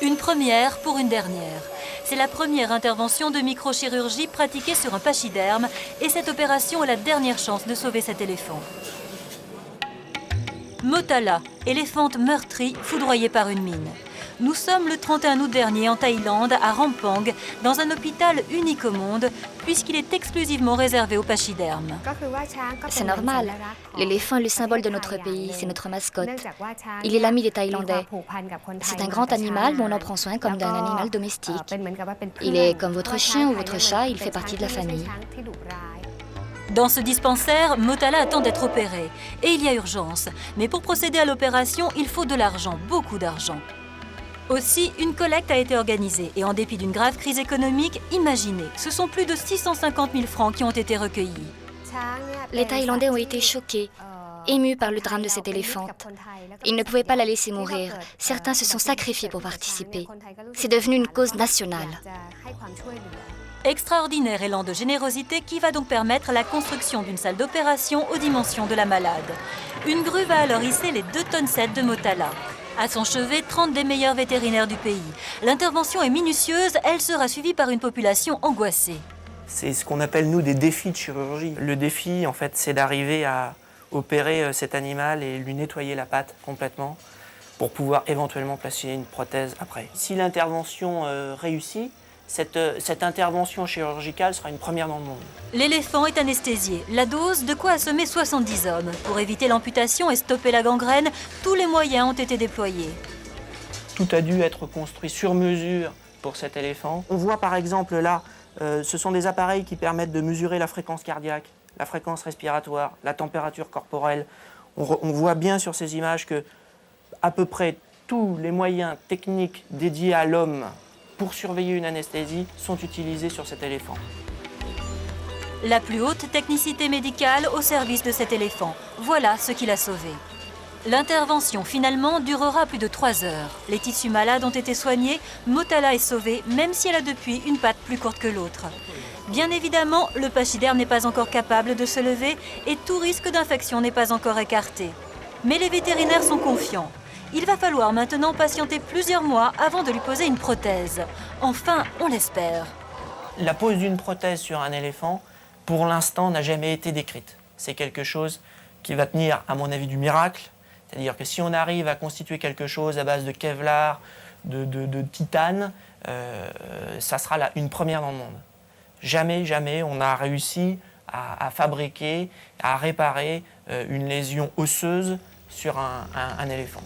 Une première pour une dernière. C'est la première intervention de microchirurgie pratiquée sur un pachyderme et cette opération est la dernière chance de sauver cet éléphant. Motala, éléphante meurtrie, foudroyée par une mine. Nous sommes le 31 août dernier en Thaïlande, à Rampang, dans un hôpital unique au monde, puisqu'il est exclusivement réservé aux pachydermes. C'est normal. L'éléphant est le symbole de notre pays, c'est notre mascotte. Il est l'ami des Thaïlandais. C'est un grand animal, mais on en prend soin comme d'un animal domestique. Il est comme votre chien ou votre chat, il fait partie de la famille. Dans ce dispensaire, Motala attend d'être opéré. Et il y a urgence. Mais pour procéder à l'opération, il faut de l'argent, beaucoup d'argent. Aussi, une collecte a été organisée. Et en dépit d'une grave crise économique, imaginez, ce sont plus de 650 000 francs qui ont été recueillis. Les Thaïlandais ont été choqués, émus par le drame de cette éléphante. Ils ne pouvaient pas la laisser mourir. Certains se sont sacrifiés pour participer. C'est devenu une cause nationale. Extraordinaire élan de générosité qui va donc permettre la construction d'une salle d'opération aux dimensions de la malade. Une grue va alors hisser les 2,7 tonnes de Motala. À son chevet, 30 des meilleurs vétérinaires du pays. L'intervention est minutieuse, elle sera suivie par une population angoissée. C'est ce qu'on appelle, nous, des défis de chirurgie. Le défi, en fait, c'est d'arriver à opérer cet animal et lui nettoyer la patte complètement pour pouvoir éventuellement placer une prothèse après. Si l'intervention réussit, cette intervention chirurgicale sera une première dans le monde. L'éléphant est anesthésié. La dose, de quoi assommer 70 hommes. Pour éviter l'amputation et stopper la gangrène, tous les moyens ont été déployés. Tout a dû être construit sur mesure pour cet éléphant. On voit par exemple là, ce sont des appareils qui permettent de mesurer la fréquence cardiaque, la fréquence respiratoire, la température corporelle. On voit bien sur ces images que à peu près tous les moyens techniques dédiés à l'homme pour surveiller une anesthésie sont utilisés sur cet éléphant. La plus haute technicité médicale au service de cet éléphant. Voilà ce qui l'a sauvé. L'intervention, finalement, durera plus de 3 heures. Les tissus malades ont été soignés, Motala est sauvée, même si elle a depuis une patte plus courte que l'autre. Bien évidemment, le pachyderme n'est pas encore capable de se lever et tout risque d'infection n'est pas encore écarté. Mais les vétérinaires sont confiants. Il va falloir maintenant patienter plusieurs mois avant de lui poser une prothèse. Enfin, on l'espère. La pose d'une prothèse sur un éléphant, pour l'instant, n'a jamais été décrite. C'est quelque chose qui va tenir, à mon avis, du miracle. C'est-à-dire que si on arrive à constituer quelque chose à base de Kevlar, de titane, ça sera une première dans le monde. Jamais on a réussi à fabriquer, à réparer une lésion osseuse sur un éléphant.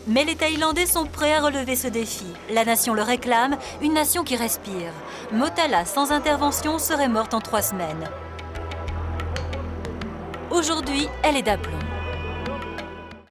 Mais les Thaïlandais sont prêts à relever ce défi. La nation le réclame, une nation qui respire. Motala, sans intervention, serait morte en 3 semaines. Aujourd'hui, elle est d'aplomb.